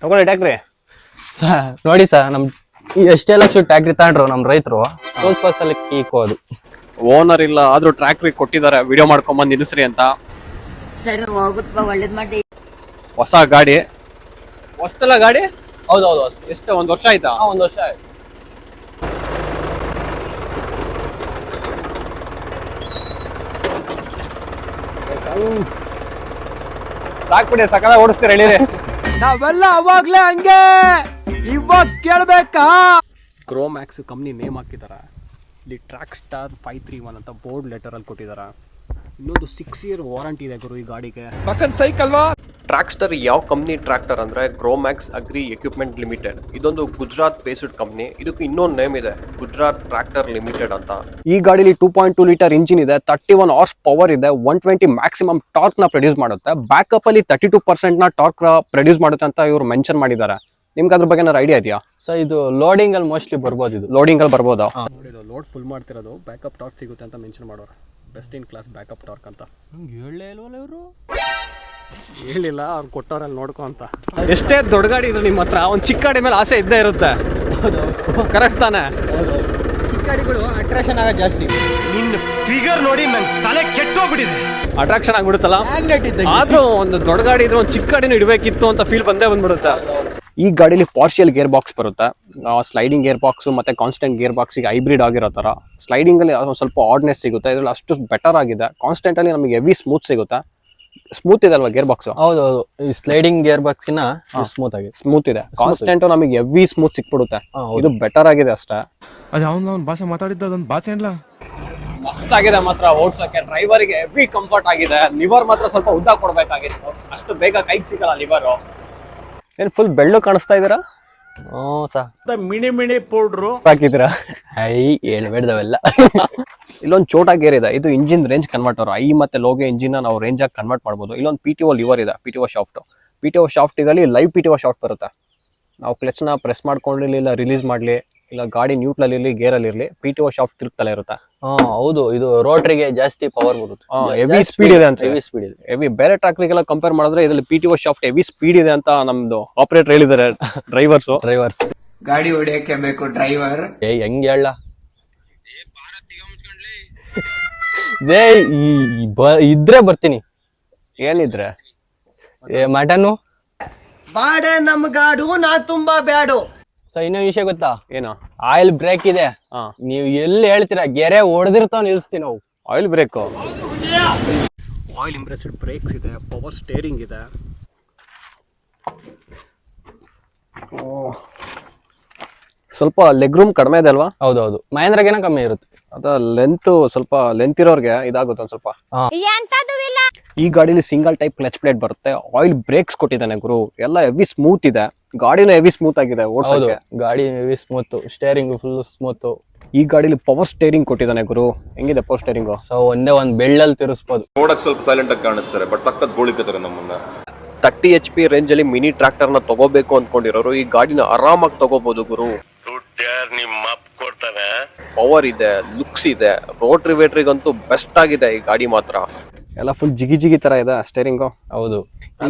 ತಗೊಳ್ಳಿ ಟ್ಯಾಕ್ರಿ. ನೋಡಿ ಸರ್, ನಮ್ ಎಷ್ಟೇ ಲಕ್ಷ ಟ್ಯಾಕ್ರಿ ತಗೊಂಡ್ರು ನಮ್ ರೈತರು ಪೋಸ್ಟ್ ಬಾಕ್ಸ್ ಅಲ್ಲಿ ಕೀಕೋದು. ಓನರ್ ಇಲ್ಲ ಆದ್ರೂ ಟ್ರ್ಯಾಕ್ಟ್ರಿ ಕೊಟ್ಟಿದ್ದಾರೆ ವಿಡಿಯೋ ಮಾಡ್ಕೊಂಬಂದ್ ನಿಲ್ಲಿಸ್ರಿ ಅಂತ. ಸರಿ ಹೋಗುತ್ತಪ್ಪ, ಒಳ್ಳೇದ್ ಮಾಡಿ. ಹೊಸ ಗಾಡಿ, ಹೊಸ್ತಲ್ಲ ಗಾಡಿ? ಹೌದೌದು, ಎಷ್ಟು ಒಂದ್ ವರ್ಷ ಆಯ್ತಾ? 1 ವರ್ಷ ಆಯ್ತು. ಸಾಕ್ಬಿಡಿ, ಸಕಲ ಓಡಿಸ್ತೀರ ಹೇಳಿರಿ. ನಾವೆಲ್ಲ ಅವಾಗ್ಲೇ ಹಂಗೆ, ಇವಾಗ ಕೇಳ್ಬೇಕಾ? ಗ್ರೋಮ್ಯಾಕ್ಸ್ ಕಂಪ್ನಿ ನೇಮ್ ಹಾಕಿದಾರೆ. ಇಲ್ಲಿ ಟ್ರ್ಯಾಕ್ ಸ್ಟಾರ್ 531 ಅಂತ ಬೋರ್ಡ್ ಲೆಟರ್ ಅಲ್ಲಿ ಕೊಟ್ಟಿದ್ದಾರೆ. ಇನ್ನೊಂದು 6 year ವಾರಂಟಿ ಇದೆ ಗುರು ಈ ಗಾಡಿಗೆ. ಪಕ್ಕದ ಸೈಕಲ್ವಾ? ಟ್ರ್ಯಾಕ್ಸ್ಟರ್ ಯಾವ ಕಂಪ್ನಿ ಟ್ರ್ಯಾಕ್ಟರ್ ಅಂದ್ರೆ ಗ್ರೋಮ್ಯಾಕ್ಸ್ ಅಗ್ರಿ ಎಕ್ವಿಪ್ಮೆಂಟ್ ಲಿಮಿಟೆಡ್. ಇದೊಂದು ಗುಜರಾತ್ ಬೇಸ್ಡ್ ಕಂಪ್ನಿ. ಇದಕ್ಕೆ ಇನ್ನೊಂದು ನೇಮ್ ಇದೆ, ಗುಜರಾತ್ ಟ್ರ್ಯಾಕ್ಟರ್ ಲಿಮಿಟೆಡ್ ಅಂತ. ಈ ಗಾಡಿಲಿ 2.2 ಲೀಟರ್ ಇಂಜಿನ್ ಇದೆ, 31 ಹಾರ್ಸ್ ಪವರ್ ಇದೆ, 120 ಮ್ಯಾಕ್ಸಿಮಮ್ ಟಾರ್ಕ್ ನ ಪ್ರೊಡ್ಯೂಸ್ ಮಾಡುತ್ತೆ. ಬ್ಯಾಕಪ್ ಅಲ್ಲಿ 32% ನ ಟಾರ್ಕ್ ಪ್ರೊಡ್ಯೂಸ್ ಮಾಡುತ್ತೆ ಅಂತ ಇವರು ಮೆನ್ಷನ್ ಮಾಡಿದ್ದಾರೆ. ನಿಮ್ಗೆ ಅದ್ರ ಬಗ್ಗೆ ಏನಾದ್ರು ಐಡಿಯಾ ಇದೆಯಾ? ಸೊ ಇದು ಲೋಡಿಂಗ್ ಅಲ್ಲಿ ಮೋಸ್ಟ್ಲಿ ಬರ್ಬೋದು. ಇದು ಲೋಡಿಂಗ್ ಅಲ್ಲಿ ಬರ್ಬೋದಾ? ನೋಡಿದ್ದು ಲೋಡ್ ಫುಲ್ ಮಾಡ್ತಿರೋದು, ಬ್ಯಾಕಪ್ ಟಾರ್ಕ್ ಸಿಗುತ್ತೆ ಅಂತ ಮೆನ್ಷನ್ ಮಾಡೋರು. Best in class backup torque ಅಂತ ಹೇಳಲೇ ಇಲ್ವಲ್ಲ ಇವರು. ಹೇಳಿಲ್ಲ, ಅವ್ರು ಕೊಟ್ಟವ್ರಲ್ಲಿ ನೋಡ್ಕೊ ಅಂತ. ಎಷ್ಟೇ ದೊಡ್ಡ ಗಾಡಿ ಇದ್ರು ನಿಮ್ಮ ಹತ್ರ ಒಂದು ಚಿಕ್ಕ ಗಾಡಿ ಮೇಲೆ ಆಸೆ ಇದ್ದೇ ಇರುತ್ತೆ. ಕರೆಕ್ಟ್ ತಾನೆ? ಗಾಡಿಗಳು ಅಟ್ರಾಕ್ಷನ್ ಆಗೋದು ಜಾಸ್ತಿ. ನಿನ್ನ ಫಿಗರ್ ನೋಡಿ ನಂಗೆ ತಲೆ ಕೆಟ್ಟೋಗ್ಬಿಟ್ಟಿದೆ. ಅಟ್ರಾಕ್ಷನ್ ಆಗ್ಬಿಡುತ್ತಲ್ಲ. ಆದ್ರೂ ಒಂದು ದೊಡ್ಡ ಗಾಡಿ ಇದ್ರೆ ಒಂದು ಚಿಕ್ಕ ಗಾಡಿನೂ ಇಡಬೇಕಿತ್ತು ಅಂತ ಫೀಲ್ ಬಂದ್ಬಿಡುತ್ತೆ. ಈ ಗಾಡಿಲಿ ಪಾರ್ಷಿಯಲ್ ಗೇರ್ ಬಾಕ್ಸ್ ಬರುತ್ತೆ. ಸ್ಲೈಡಿಂಗ್ ಗೇರ್ ಬಾಕ್ಸ್ ಮತ್ತೆ ಕಾನ್ಸ್ಟೆಂಟ್ ಗೇರ್ ಬಾಕ್ಸ್ ಹೈಬ್ರಿಡ್ ಆಗಿರೋ ತರ. ಸ್ಲೈಡಿಂಗ್ ಅಲ್ಲಿ ಸ್ವಲ್ಪ ಆಡ್ನೆಸ್ ಸಿಗುತ್ತೆ, ಇದ್ರಲ್ಲಿ ಅಷ್ಟು ಬೆಟರ್ ಆಗಿದೆ. ಕಾನ್ಸ್ಟೆಂಟ್ ಅಲ್ಲಿ ನಮಗೆ ಹೆವಿ ಸ್ಮೂತ್ ಸಿಗುತ್ತೆ. ಸ್ಮೂತ್ ಇದೆ ಅಲ್ವಾ ಗೇರ್ ಬಾಕ್ಸ್? ಹೌದೌದು, ಈ ಸ್ಲೈಡಿಂಗ್ ಗೇರ್ ಬಾಕ್ಸ್ ಗಿನ್ನ ಸ್ಮೂತ್ ಆಗಿದೆ. ಸ್ಮೂತ್ ಇದೆ. ಕಾನ್ಸ್ಟೆಂಟ್ ನಮಗೆ ಹೆವಿ ಸ್ಮೂತ್ ಸಿಕ್ಬಿಡುತ್ತೆ. ಇದು ಬೆಟರ್ ಆಗಿದೆ ಅಷ್ಟೇ. ಅದು ಅವ್ನ ಭಾಷೆ ಮಾತಾಡಿದ್ದ ಅದೊಂದು ಭಾಷೆ ಏನ್ಲ ಮಸ್ತ್ ಆಗಿದೆ ಮಾತ್ರ ಓಡ್ಸಕ್ಕೆ. ಡ್ರೈವರ್ಗೆ ಹೆವಿ ಕಂಫರ್ಟ್ ಆಗಿದೆ. ಲಿವರ್ ಮಾತ್ರ ಸ್ವಲ್ಪ ಉದ್ದ ಕೊಡ್ಬೇಕಾಗಿತ್ತು, ಅಷ್ಟು ಬೇಗ ಕೈಗೆ ಸಿಗಲ್ಲ ಲಿವರ್. ಏನ್ ಫುಲ್ ಬೆಳ್ಳು ಕಾಣಿಸ್ತಾ ಇದೀರಾ? ಮಿಣಿ ಪೌಡ್ರು ಹಾಕಿದ್ದೀರಾ? ಹೇಳ್ಬೇಡ್ದವೆಲ್ಲ. ಇಲ್ಲೊಂದು ಚೋಟಾ ಗೇರ್ ಇದೆ. ಇದು ಇಂಜಿನ್ ರೇಂಜ್ ಕನ್ವರ್ಟರ್. ಐ ಮತ್ತೆ ಲೋಗೆ ಇಂಜಿನ್ ನಾವು ರೇಂಜ್ ಆಗಿ ಕನ್ವರ್ಟ್ ಮಾಡ್ಬೋದು. ಇಲ್ಲೊಂದು PTO ಲಿವರ್ ಇದೆ, PTO ಶಾಫ್ಟ್ ಇದರಲ್ಲಿ ಲೈವ್ PTO ಶಾಫ್ಟ್ ಬರುತ್ತೆ. ನಾವು ಕ್ಲಚ್ ನ ಪ್ರೆಸ್ ಮಾಡ್ಕೊಂಡ್ಲಿ ಇಲ್ಲ ರಿಲೀಸ್ ಮಾಡ್ಲಿ, ಇಲ್ಲ ಗಾಡಿ ನ್ಯೂಟ್ರಲ್ ಇರಲಿ ಗೇರ್ ಅಲ್ಲಿ ಇರಲಿ, PTO ಶಾಫ್ಟ್ ತಿರುಗ್ತಲೇ ಇರುತ್ತೆ. ಹೌದು, ಇದು ರೋಟ್ರಿಗೆ ಜಾಸ್ತಿ ಪವರ್ ಬರುತ್ತೆ. ಹೆವಿ ಸ್ಪೀಡ್ ಇದೆ ಅಂತ. ಹೆವಿ ಸ್ಪೀಡ್ ಇದೆ. ಹೆವಿ ಬೇರೆ ಟ್ರಾಕ್ಟರ್ಗೆಲ್ಲ ಕಂಪೇರ್ ಮಾಡಿದ್ರೆ ಇದರಲ್ಲಿ PTO ಶಾಫ್ಟ್ ಹೆವಿ ಸ್ಪೀಡ್ ಇದೆ ಅಂತ ನಮ್ದು ಆಪರೇಟರ್ ಹೇಳಿದ್ದಾರೆ. ಡ್ರೈವರ್ಸ್ ಗಾಡಿ ಹೊಡಿಯಕ್ಕೆ ಬೇಕು ಡ್ರೈವರ್. ಹೆಂಗ್ ಹೇಳ ಇದ್ರೆ ಬರ್ತೀನಿ. ಏನಿದ್ರೆ ಮಟನ್ನು ಬಾಡೆ ನಮ್ ಗಾಡು, ನಾ ತುಂಬಾ ಬ್ಯಾಡು. ಸೊ ಇನ್ನೊಂದು ವಿಷಯ ಗೊತ್ತಾ? ಏನು? ಆಯಿಲ್ ಬ್ರೇಕ್ ಇದೆ. ನೀವು ಎಲ್ಲಿ ಹೇಳ್ತೀರಾ, ಗೆರೆ ಹೊಡೆದಿರ್ತಾವ ನಿಲ್ಸ್ತೀವಿ ನಾವು. Oil brake, oil impressed brakes ಇದೆ, ಪವರ್ ಸ್ಟೇರಿಂಗ್ ಇದೆ. ಸ್ವಲ್ಪ ಲೆಗ್ ರೂಮ್ ಕಡಿಮೆ ಇದೆ ಅಲ್ವಾ? ಹೌದೌದು, ಮಹೇಂದ್ರಗೇನ ಕಮ್ಮಿ ಇರುತ್ತೆ. ಅದ ಸ್ವಲ್ಪ ಲೆಂತ್ ಇರೋರ್ಗೆ ಇದಾಗುತ್ತೆ ಒಂದ್ ಸ್ವಲ್ಪ. ಈ ಗಾಡಿಲಿ ಸಿಂಗಲ್ ಟೈಪ್ ಕ್ಲಚ್ ಪ್ಲೇಟ್ ಬರುತ್ತೆ. ಆಯಿಲ್ ಬ್ರೇಕ್ಸ್ ಕೊಟ್ಟಿದ್ದಾನೆ ಗುರು. ಎಲ್ಲ ಹೆವಿ ಸ್ಮೂತ್ ಇದೆ. ಗಾಡಿನೂ ಹೆವಿ ಸ್ಮೂತ್ ಆಗಿದೆ ಓಡ್ಸೋಕೆ. ಗಾಡಿ heavy smooth, steering full smooth. ಈ ಗಾಡಿಲಿ ಪವರ್ ಸ್ಟೇರಿಂಗ್ ಕೊಟ್ಟಿದ್ದಾನೆ ಗುರು. ಹೆಂಗಿದೆ ಪವರ್ ಸ್ಟೇರಿಂಗ್? ಸೊ ಒಂದೇ ಒಂದ್ ಬೆಳ್ಳಲ್ಲಿ ತಿರ್ಸ್ಬೋದು. ನೋಡಕ್ ಸ್ವಲ್ಪ ಸೈಲೆಂಟ್ ಆಗಿ ಕಾಣಿಸ್ತಾರೆ, ಬಟ್ ಸಖತ್ ಗೋಳಿಕತ್ತಾರೆ ನಮ್ಮನ್ನ. 30 HP ರೇಂಜ್ ಅಲ್ಲಿ ಮಿನಿ ಟ್ರಾಕ್ಟರ್ ನ ತಗೋಬೇಕು ಅನ್ಕೊಂಡಿರೋರು ಈ ಗಾಡಿನ ಆರಾಮಾಗಿ ತಗೋಬಹುದು ಗುರು. ಪವರ್ ಇದೆ, ಲುಕ್ಸ್ ಇದೆ, ರೋಟ್ರಿ ವೇಟ್ರಿಗಂತೂ ಬೆಸ್ಟ್ ಆಗಿದೆ ಈ ಗಾಡಿ ಮಾತ್ರ. ಎಲ್ಲ ಫುಲ್ ಜಿಗಿ ತರ ಇದೆ ಸ್ಟೇರಿಂಗ್. ಹೌದು,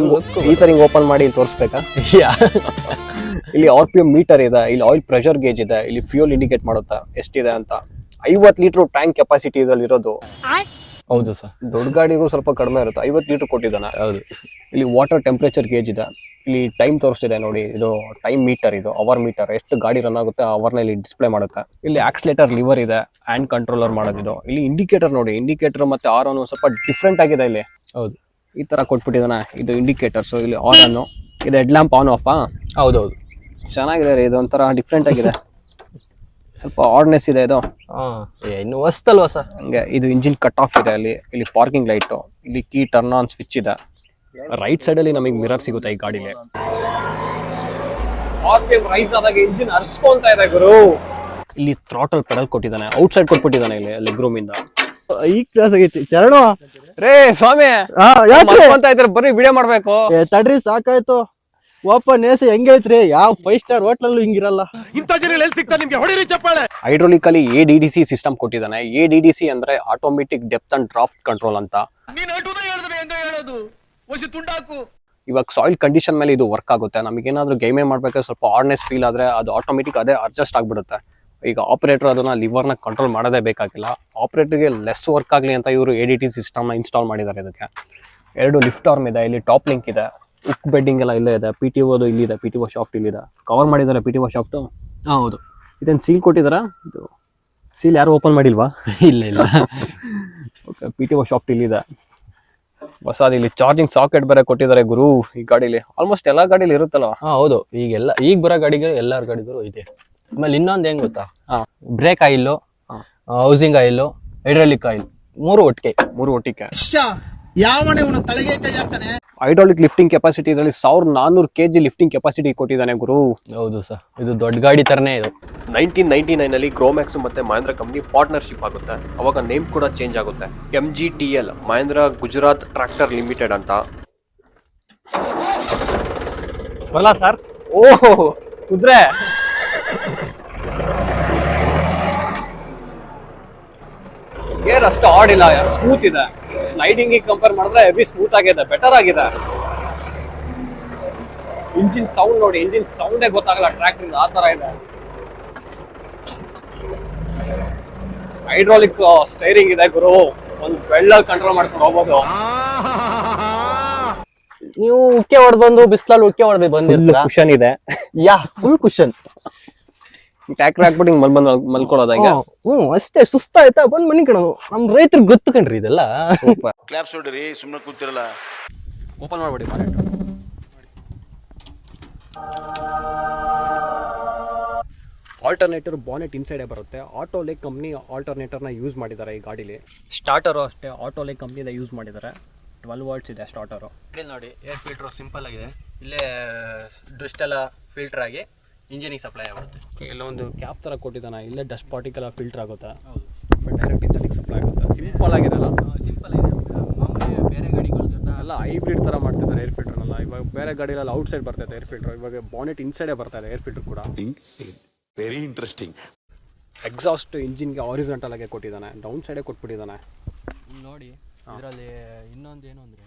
ಈ ತರ ಓಪನ್ ಮಾಡಿ ತೋರಿಸ್ಬೇಕಾ? ಇಲ್ಲಿ RPM ಮೀಟರ್ ಇದೆ, ಇಲ್ಲಿ ಆಯಿಲ್ ಪ್ರೆಷರ್ ಗೇಜ್ ಇದೆ, ಇಲ್ಲಿ ಫ್ಯೂಲ್ ಇಂಡಿಕೇಟ್ ಮಾಡುತ್ತೆ ಎಷ್ಟಿದೆ ಅಂತ. 50 ಲೀಟರ್ ಟ್ಯಾಂಕ್ ಕೆಪಾಸಿಟಿ ಇದ್ರಲ್ಲಿ ಇರೋದು. ಹೌದು ಸರ್, ದೊಡ್ಡ ಗಾಡಿಗೂ ಸ್ವಲ್ಪ ಕಡಿಮೆ ಇರುತ್ತೆ. 50 ಲೀಟರ್ ಕೊಟ್ಟಿದ್ದಾನೆ. ಹೌದು. ಇಲ್ಲಿ ವಾಟರ್ ಟೆಂಪರೇಚರ್ ಗೇಜ್ ಇದೆ. ಇಲ್ಲಿ ಟೈಮ್ ತೋರಿಸ್ತಿದೆ ನೋಡಿ, ಇದು ಟೈಮ್ ಮೀಟರ್, ಇದು ಅವರ್ ಮೀಟರ್. ಎಷ್ಟು ಗಾಡಿ ರನ್ ಆಗುತ್ತೆ ಅವರ್ನ ಇಲ್ಲಿ ಡಿಸ್ಪ್ಲೇ ಮಾಡುತ್ತೆ. ಇಲ್ಲಿ ಆಕ್ಸಿಲೇಟರ್ ಲಿವರ್ ಇದೆ, ಹ್ಯಾಂಡ್ ಕಂಟ್ರೋಲರ್ ಮಾಡೋದಿದು. ಇಲ್ಲಿ ಇಂಡಿಕೇಟರ್ ನೋಡಿ, ಇಂಡಿಕೇಟರ್ ಮತ್ತೆ ಆರ್ ಆನ್ ಸ್ವಲ್ಪ ಡಿಫ್ರೆಂಟ್ ಆಗಿದೆ ಇಲ್ಲಿ. ಹೌದು, ಈ ತರ ಕೊಟ್ಬಿಟ್ಟಿದ್ದಾನೆ. ಇದು ಇಂಡಿಕೇಟರ್ಸ್, ಇಲ್ಲಿ ಆನ್ ಆನ್, ಇದು ಹೆಡ್ ಲ್ಯಾಂಪ್ ಆನ್ ಆಫ್. ಹೌದೌದು, ಚೆನ್ನಾಗಿದೆ ರೀ. ಇದು ಒಂಥರ ಡಿಫ್ರೆಂಟ್ ಆಗಿದೆ, ಸ್ವಲ್ಪ ಆಡ್ನೆಸ್ ಇದೆ ಇದು. ಇನ್ನು ಹೊಸ್ತಲ್ವಾ ಸರ್? ಹಂಗೆ ಇದು ಇಂಜಿನ್ ಕಟ್ ಆಫ್ ಇದೆ. ಇಲ್ಲಿ ಪಾರ್ಕಿಂಗ್ ಲೈಟ್, ಇಲ್ಲಿ ಕೀ ಟರ್ನ್ ಆನ್ ಸ್ವಿಚ್ ಇದೆ. ರೈಟ್ ಸೈಡ್ ಅಲ್ಲಿ ನಮಗೆ ಮಿರರ್ ಸಿಗುತ್ತೆ ಈ ಗಾಡಿಲಿ. RPM ರೈಸ್ ಆದಾಗ ಇಂಜಿನ್ ಅರ್ಚ್ಕೊಂತ ಇದೆ ಗುರು. ಇಲ್ಲಿ ಥ್ರಾಟಲ್ ಪೆಡಲ್ ಕೊಟ್ಟಿದ್ದಾನೆ, ಔಟ್ ಸೈಡ್ ಕೊಟ್ಬಿಟ್ಟಿದ್ದಾನೆ ಇಲ್ಲಿ ಲೆಗ್ ರೂಮ್ ಇಂದ. ಈ ಕ್ಲಾಸ್ ಆಗೈತಿ ಚರಣು. ರೇ ಸ್ವಾಮಿ, ಅಂತ ಇದ್ರೆ ಬರೀ ವಿಡಿಯೋ ಮಾಡ್ಬೇಕು. ತಡ್ರಿ ಸಾಕಾಯ್ತು. ಓಪನ್ ಎಸಿ ಹೆಂಗೈತ್ರಿ? ಯಾವ 5 ಸ್ಟಾರ್ ಹೋಟ್ಲಲ್ಲೂ ಹಿಂಗಿರಲ್ಲ. ಇಂಥ ಜನ ಎಲ್ಲಿ ಸಿಗ್ತಾರೆ ನಿಮ್ಗೆ? ಹೊಡಿರಿ ಚಪ್ಪಾಳೆ. ಹೈಡ್ರೋಲಿಕಲಿ ADDC ಸಿಸ್ಟಮ್ ಕೊಟ್ಟಿದ್ದಾನೆ. ADDC ಅಂದ್ರೆ automatic depth and draft control ಅಂತ. ಇವಾಗ ಸಾಯಿಲ್ ಕಂಡೀಷನ್ ಮೇಲೆ ಇದು ವರ್ಕ್ ಆಗುತ್ತೆ. ನಮಗೇನಾದ್ರೂ ಗೇಮೇ ಮಾಡ್ಬೇಕಾದ್ರೆ ಸ್ವಲ್ಪ ಆರ್ಡ್ನೆಸ್ ಫೀಲ್ ಆದ್ರೆ ಅದು ಆಟೋಮೆಟಿಕ್ ಅದೇ ಅಡ್ಜಸ್ಟ್ ಆಗ್ಬಿಡುತ್ತೆ. ಈಗ ಆಪರೇಟರ್ ಅದನ್ನ ಲಿವರ್ನ ಕಂಟ್ರೋಲ್ ಮಾಡೋದೇ ಬೇಕಾಗಿಲ್ಲ. ಆಪರೇಟರ್ಗೆ ಲೆಸ್ ವರ್ಕ್ ಆಗಲಿ ಅಂತ ಇವರು ADT ಸಿಸ್ಟಮ್ನ ಇನ್ಸ್ಟಾಲ್ ಮಾಡಿದ್ದಾರೆ. ಇದಕ್ಕೆ 2 ಲಿಫ್ಟ್ ಆರ್ಮ್ ಇದೆ, ಇಲ್ಲಿ ಟಾಪ್ ಲಿಂಕ್ ಇದೆ, ಉಕ್ ಬೆಡ್ಡಿಂಗ್ ಎಲ್ಲ ಇಲ್ಲೇ ಇದೆ, PTO ಇಲ್ಲಿದೆ, PTO ಶಾಫ್ಟ್ ಇಲ್ಲಿದೆ, ಕವರ್ ಮಾಡಿದ್ದಾರೆ PTO ಶಾಫ್ಟು. ಹೌದು. ಇದನ್ನು ಸೀಲ್ ಕೊಟ್ಟಿದ್ದಾರಾ? ಇದು ಸೀಲ್ ಯಾರು ಓಪನ್ ಮಾಡಿಲ್ವಾ? ಇಲ್ಲ ಓಕೆ, PTO ಶಾಫ್ಟ್ ಇಲ್ಲಿದೆ. ಹೊಸದು ಇಲ್ಲಿ ಚಾರ್ಜಿಂಗ್ ಸಾಕೆಟ್ ಬೇರೆ ಕೊಟ್ಟಿದ್ದಾರೆ ಗುರು ಈ ಗಾಡಿಲಿ. ಆಲ್ಮೋಸ್ಟ್ ಎಲ್ಲಾ ಗಾಡಿಲಿ ಇರುತ್ತಲ್ಲ. ಹೌದು. ಈಗ ಬರೋ ಗಾಡಿಗೆ ಎಲ್ಲಾರ ಗಾಡಿಗೂ ಇದೆ. ಆಮೇಲೆ ಇನ್ನೊಂದು ಹೆಂಗ್ ಗೊತ್ತಾ, break oil, housing oil, hydraulic oil 3 ಒಟ್ಟಿಗೆ. ಹೈಡ್ರಾಲಿಕ್ ಲಿಫ್ಟಿಂಗ್ ಕೆಪಾಸಿಟಿ ಇದರಲ್ಲಿ 1400 kg ಲಿಫ್ಟಿಂಗ್ ಕೆಪಾಸಿಟಿ ಕೊಟ್ಟಿದ್ದಾನೆ ಗುರು. ಹೌದು ಸರ್, ಇದು ದೊಡ್ಡ ಗಾಡಿ ತರನೇ ಇದು. 1999 ಅಲ್ಲಿ ಗ್ರೋಮ್ಯಾಕ್ಸ್ ಮತ್ತೆ ಮಹೇಂದ್ರ ಕಂಪ್ನಿ ಪಾರ್ಟ್ನರ್ಶಿಪ್ ಆಗುತ್ತೆ. ಅವಾಗ ನೇಮ್ ಕೂಡ ಚೇಂಜ್ ಆಗುತ್ತೆ, MGTL Mahindra Gujarat tractor limited ಅಂತ. ಬರಲ್ಲ ಸರ್? ಓಹ್ ಕುದ್ರೆ ಗೇರ್ ಅಷ್ಟು ಆಡಿಲ್ಲ, ಸ್ಮೂತ್ ಇದೆ. ಸ್ಲೈಡಿಂಗ್ ಕಂಪೇರ್ ಮಾಡಿದ್ರೆ ಹೆವಿ ಸ್ಮೂತ್ ಆಗಿದೆ, ಬೆಟರ್ ಆಗಿದೆ. ಇಂಜಿನ್ ಸೌಂಡ್ ನೋಡಿ, ಇಂಜಿನ್ ಸೌಂಡೇ ಗೊತ್ತಾಗಲ್ಲ ಟ್ರ್ಯಾಕ್ಟರ್, ಆ ತರ ಇದೆ. ಹೈಡ್ರಾಲಿಕ್ ಸ್ಟೈರಿಂಗ್ ಇದೆ ಗುರು, ಒಂದು ಬೆಳ್ಳಲ್ಲಿ ಕಂಟ್ರೋಲ್ ಮಾಡ್ಕೊಂಡು ಹೋಗ್ಬೋದು. ನೀವು ಉಕ್ಕೆ ಹೊಡೆದ್ ಬಂದು ಬಿಸ್ಲಲ್ಲಿ ಉಕ್ಕೆ ಹೊಡೆದು ಬಂದಿರ್ತೀರಾ. ಕುಷನ್ ಇದೆ, ಫುಲ್ ಕುಷನ್. ಟ್ರ್ಯಾಕ್ಟರ್ ಹಾಕ್ಬಿಟ್ಟು ಹಿಂಗ್ ಮಲ್ಕೊಳ್ಳೋದ ಈಗ. ಅಷ್ಟೇ, ಸುಸ್ತಾಯ್ತಾ ಬಂದ್ ಮನಿ ಕಣ. ನಮ್ ರೈತರಿಗೆ ಗೊತ್ತು ಕಣ್ರಿ ಇದೆಲ್ಲ. ಕ್ಲಾಪ್ಸ್ ಹೊಡ್ರಿ, ಸುಮ್ಮನೆ ಕೂತಿರಲ್ಲ. ಓಪನ್ ಮಾಡ್ಬಿಡಿ. ಆಲ್ಟರ್ನೇಟರ್ ಬಾನೆಟ್ ಇನ್ಸೈಡೇ ಬರುತ್ತೆ. ಆಟೋಲೇಕ್ ಕಂಪ್ನಿ ಆಲ್ಟರ್ನೇಟರ್ನ ಯೂಸ್ ಮಾಡಿದ್ದಾರೆ ಈ ಗಾಡೀಲಿ. ಸ್ಟಾರ್ಟರು ಅಷ್ಟೇ ಆಟೋಲೇಕ್ ಕಂಪ್ನಿದ ಯೂಸ್ ಮಾಡಿದ್ದಾರೆ. 12 volts ಇದೆ ಸ್ಟಾರ್ಟರು. ನೋಡಿ, ಏರ್ ಫಿಲ್ಟರ್ ಸಿಂಪಲ್ ಆಗಿದೆ. ಇಲ್ಲೇ ಡಸ್ಟ್ ಎಲ್ಲ ಫಿಲ್ಟರ್ ಆಗಿ ಇಂಜಿನಿಗೆ ಸಪ್ಲೈ ಆಗುತ್ತೆ. ಇಲ್ಲೊಂದು ಕ್ಯಾಪ್ ಥರ ಕೊಟ್ಟಿದ್ದಾನೆ, ಇಲ್ಲೇ ಡಸ್ಟ್ ಪಾರ್ಟಿಕಲ್ ಫಿಲ್ಟರ್ ಆಗುತ್ತೆ. ಡೈರೆಕ್ಟ್ ಇಂಜಿನಿಗೆ ಸಪ್ಲೈ ಆಗುತ್ತೆ. ಸಿಂಪಲ್ ಆಗಿದೆ ಅಲ್ಲ? ಸಿಂಪಲ್ ಆಗಿದೆ. ಮಾಮೂಲಿ ಬೇರೆ ಗಾಡಿಗಳ ಎಲ್ಲ ಹೈಬ್ರಿಡ್ ಥರ ಮಾಡ್ತಿದ್ದಾರೆ ಏರ್ ಫಿಲ್ಟರ್ನೆಲ್ಲ. ಇವಾಗ ಬೇರೆ ಗಾಡಿಲೆಲ್ಲ ಔಟ್ ಸೈಡ್ ಬರ್ತೈತೆ ಏರ್ ಫಿಲ್ಟರ್, ಇವಾಗ ಬಾನೆಟ್ ಇನ್ಸೈಡೇ ಬರ್ತಾ ಇದೆ ಏರ್ ಫಿಲ್ಟರ್ ಕೂಡ. Very interesting. ಎಕ್ಸಾಸ್ಟ್ ಇಂಜಿನ್ಗೆ ಹಾರಿಜಾಂಟಲ್ ಆಗಿ ಕೊಟ್ಟಿದ್ದಾನೆ, ಡೌನ್ ಸೈಡೇ ಕೊಟ್ಬಿಟ್ಟಿದ್ದಾನೆ. ನೋಡಿ, ಇದರಲ್ಲಿ ಇನ್ನೊಂದು ಏನು ಅಂದರೆ,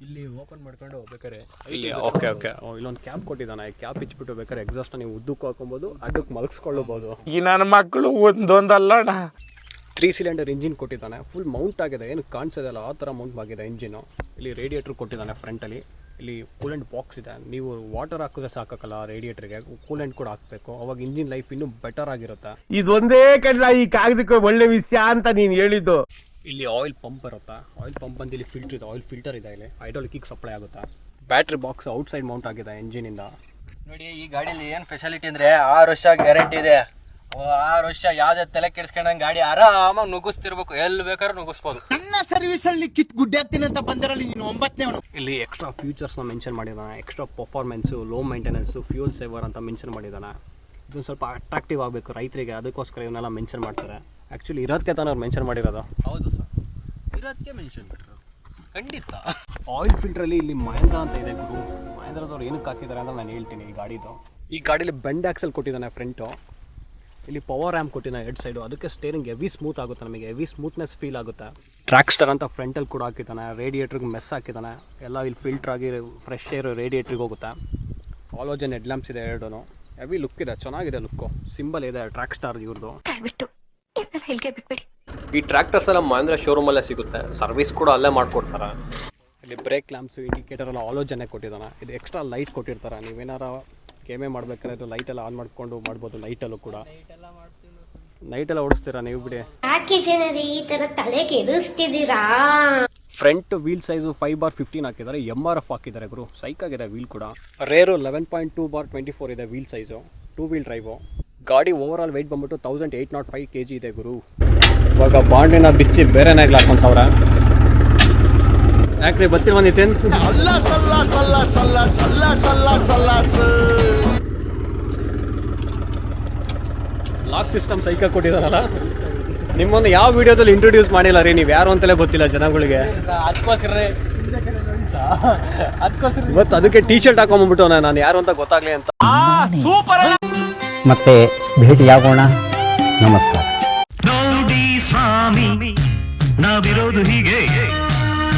ಇಲ್ಲಿ ಓಪನ್ ಮಾಡ್ಕೊಂಡು ಹೋಗ್ಬೇಕಾರೆ ಇಲ್ಲಿ ಓಕೆ ಇಲ್ಲೊಂದು ಕ್ಯಾಪ್ ಕೊಟ್ಟಿದ್ದಾನೆ. ಕ್ಯಾಪ್ ಇಚ್ಬಿಟ್ಟು ಬೇಕಾದ್ರೆ ಎಕ್ಸಾಸ್ಟ್ ನೀವು ಉದ್ದಕ್ಕೂ ಹಾಕೊಬೋದು, ಅಡ್ಡಕ್ಕೆ ಮಲಗಿಸ್ಕೊಳ್ಳಬಹುದು. ಈ ನನ್ನ ಮಕ್ಕಳು ಒಂದೊಂದಲ್ಲ 3 cylinder ಇಂಜಿನ್ ಕೊಟ್ಟಿದ್ದಾನೆ. ಫುಲ್ ಮೌಂಟ್ ಆಗಿದೆ, ಏನು ಕಾಣಿಸೋದಲ್ಲ ಆ ಥರ ಮೌಂಟ್ ಆಗಿದೆ ಇಂಜಿನು. ಇಲ್ಲಿ ರೇಡಿಯೇಟರ್ ಕೊಟ್ಟಿದ್ದಾನೆ ಫ್ರಂಟಲ್ಲಿ. ಇಲ್ಲಿ ಕೂಲೆಂಟ್ ಬಾಕ್ಸ್ ಇದೆ. ನೀವು ವಾಟರ್ ಹಾಕಿದ್ರೆ ಸಾಕಲ್ಲ ರೇಡಿಯೇಟರ್ಗೆ, ಕೂಲೆಂಟ್ ಕೂಡ ಹಾಕಬೇಕು. ಅವಾಗ ಇಂಜಿನ್ ಲೈಫ್ ಇನ್ನೂ ಬೆಟರ್ ಆಗಿರುತ್ತೆ. ಇದೊಂದೇ ಕಡ್ಲ ಈ ಕಾಗದಕ್ಕೆ ಒಳ್ಳೆ ವಿಷಯ ಅಂತ ನೀನು ಹೇಳಿದ್ದು. ಇಲ್ಲಿ ಆಯಿಲ್ ಪಂಪ್ ಬರುತ್ತೆ. ಆಯಿಲ್ ಪಂಪ್ ಬಂದು ಇಲ್ಲಿ ಫಿಲ್ಟರ್ ಇದೆ, ಆಯಿಲ್ ಫಿಲ್ಟರ್ ಇದೆ. ಇಲ್ಲಿ ಹೈಡ್ರಾಲಿಕ್ಕಿಗೆ ಸಪ್ಲೈ ಆಗುತ್ತೆ. Battery box out side Mount ಆಗಿದೆ ಇಂಜಿನಿಂದ. ನೋಡಿ, ಈ ಗಾಡಿಯಲ್ಲಿ ಏನು ಫೆಸಿಲಿಟಿ ಅಂದರೆ 6 ವರ್ಷ ಗ್ಯಾರಂಟಿ ಇದೆ. 6 ವರ್ಷ ಯಾವುದೇ ತಲೆ ಕೆಡಿಸ್ಕೊಂಡಂಗೆ ಗಾಡಿ ಆರಾಮಾಗಿ ನುಗ್ಗಿಸ್ತಿರ್ಬೇಕು, ಎಲ್ಲಿ ಬೇಕಾದ್ರೂ ನುಗ್ಗಿಸ್ಬೋದು. ನನ್ನ ಸರ್ವಿಸ್ ಅಲ್ಲಿ ಕಿತ್ ಗುಡ್ಡೆ ಹಾಕ್ತೀನಿ ಅಂತ ಬಂದಿರಲಿ ನೀನು 9ನೇ. ಇಲ್ಲಿ ಎಕ್ಸ್ಟ್ರಾ ಫೀಚರ್ಸ್ನ ಮೆನ್ಷನ್ ಮಾಡಿದ್ದಾನೆ. Extra performance, low maintenance, fuel saver ಅಂತ ಮೆನ್ಷನ್ ಮಾಡಿದ್ದಾನೆ. ಇದೊಂದು ಸ್ವಲ್ಪ ಅಟ್ರಾಕ್ಟಿವ್ ಆಗಬೇಕು ರೈತರಿಗೆ, ಅದಕ್ಕೋಸ್ಕರ ಇವನ್ನೆಲ್ಲ ಮೆನ್ಷನ್ ಮಾಡ್ತಾರೆ. ಆ್ಯಕ್ಚುಲಿ ಇರೋದಕ್ಕೆ ತಾನು ಅವ್ರು ಮೆನ್ಷನ್ ಮಾಡಿರೋದು. ಹೌದು ಸರ್, ಇರೋದಕ್ಕೆ ಮೆನ್ಷನ್ ಮಾಡಿರೋದು ಖಂಡಿತ. ಆಯಿಲ್ ಫಿಲ್ಟ್ರಲ್ಲಿ ಇಲ್ಲಿ ಮಹೇಂದ್ರ ಅಂತ ಇದೆ ಗುರು. ಮಹೇಂದ್ರದವ್ರು ಏನಕ್ಕೆ ಹಾಕಿದ್ದಾರೆ ಅಂತ ನಾನು ಹೇಳ್ತೀನಿ. ಈ ಗಾಡಿದು, ಈ ಗಾಡೀಲಿ ಬೆಂಡ್ ಆಕ್ಸಲ್ ಕೊಟ್ಟಿದ್ದಾನೆ ಫ್ರಂಟು. ಇಲ್ಲಿ ಪವರ್ ರ್ಯಾಮ್ ಕೊಟ್ಟಿದ್ದಾನೆ ಹೆಡ್ ಸೈಡು, ಅದಕ್ಕೆ ಸ್ಟೇರಿಂಗ್ ಹೆವಿ ಸ್ಮೂತ್ ಆಗುತ್ತೆ, ನಮಗೆ ಹೆವಿ ಸ್ಮೂತ್ನೆಸ್ ಫೀಲ್ ಆಗುತ್ತೆ. ಟ್ರ್ಯಾಕ್ಸ್ಟರ್ ಅಂತ ಫ್ರಂಟಲ್ಲಿ ಕೂಡ ಹಾಕಿದ್ದಾನೆ. ರೇಡಿಯೇಟ್ರಿಗೆ ಮೆಸ್ ಹಾಕಿದ್ದಾನೆ. ಎಲ್ಲ ಇಲ್ಲಿ ಫಿಲ್ಟರ್ ಆಗಿ ಫ್ರೆಶ್ ಏರ್ ರೇಡಿಯೇಟ್ರಿಗೆ ಹೋಗುತ್ತೆ. ಆಲೋಜನ್ ಹೆಡ್ ಲ್ಯಾಂಪ್ಸ್ ಇದೆ 2. ಹೆವಿ ಲುಕ್ ಇದೆ, ಚೆನ್ನಾಗಿದೆ ಲುಕ್ಕು. ಸಿಂಬಲ್ ಇದೆ ಟ್ರ್ಯಾಕ್ಸ್ಟಾರ್ ಇವ್ರದ್ದು. ಈ ಟ್ರ್ಯಾಕ್ಟರ್ಸ್ ಎಲ್ಲ ಮಹೇಂದ್ರ ಶೋರೂಮ್ ಅಲ್ಲೇ ಸಿಗುತ್ತೆ, ಸರ್ವಿಸ್ ಕೂಡ ಅಲ್ಲೇ ಮಾಡ್ಕೊಡ್ತಾರೆ. ಇಲ್ಲಿ ಬ್ರೇಕ್ ಲ್ಯಾಂಪ್ಸು, ಇಂಡಿಕೇಟರ್ ಎಲ್ಲ ಆಲೋಜನೆ ಕೊಟ್ಟಿದ್ದಾನೆ. ಇದು ಎಕ್ಸ್ಟ್ರಾ ಲೈಟ್ ಕೊಟ್ಟಿರ್ತಾರೆ. ನೀವೇನಾರ ಗೇಮೇ ಮಾಡ್ಬೇಕಾದ್ರೆ ಇದು ಲೈಟ್ ಎಲ್ಲ ಆನ್ ಮಾಡ್ಕೊಂಡು ಮಾಡ್ಬೋದು. ಲೈಟಲ್ಲೂ ಕೂಡ ನೈಟ್ ಎಲ್ಲ ಓಡಿಸ್ತೀರಾ ನೀವು ಬಿಡಿ. ಯಾಕೆ ಜನರೇ ಈ ತರ ತಲೆ ಕೆಡಿಸ್ತಿದ್ದೀರಾ? ಫ್ರಂಟ್ ವೀಲ್ ಸೈಜು 5/15 ಹಾಕಿದ್ದಾರೆ. MRF ಹಾಕಿದ್ದಾರೆ ಗುರು, ಸೈಕ್ ಆಗಿದೆ ವೀಲ್ ಕೂಡ. ರೇರು 11.2/24 ಇದೆ ವೀಲ್ ಸೈಜು. 2 wheel drive. ಗಾಡಿ ಓವರ್ ಆಲ್ ವೆಯ್ಟ್ ಬಂದ್ಬಿಟ್ಟು 1805 kg ಇದೆ ಗುರು. ಇವಾಗ ಬಾಂಡಿನ ಬಿಚ್ಚಿ ಬೇರೆನಾಗ್ಲಿ ಹಾಕೊಂತವ್ರ. ಯಾಕ್ರಿ ಬತ್ತಿಲ್ ಬಂದಿತ್ತೇನು? Lock system ಸೈಕ ಕೊಟ್ಟಿದಾರಲ್ಲ. ನಿಮ್ಮನ್ನು ಯಾವ ವಿಡಿಯೋದಲ್ಲಿ ಇಂಟ್ರೊಡ್ಯೂಸ್ ಮಾಡಿಲ್ಲ ರೀ, ನೀವು ಯಾರು ಅಂತಲೇ ಗೊತ್ತಿಲ್ಲ ಜನಗಳಿಗೆ. ಇವತ್ತು ಅದಕ್ಕೆ ಟೀ ಶರ್ಟ್ ಹಾಕೊಂಡ್ಬಿಟ್ಟು ನಾನು ಯಾರು ಅಂತ ಗೊತ್ತಾಗ್ಲಿ ಅಂತ. ಮತ್ತೆ ಭೇಟಿಯಾಗೋಣ. ನಮಸ್ಕಾರ. ನೋಡಿ ಸ್ವಾಮಿ, ನಾವಿರೋದು ಹೀಗೆ.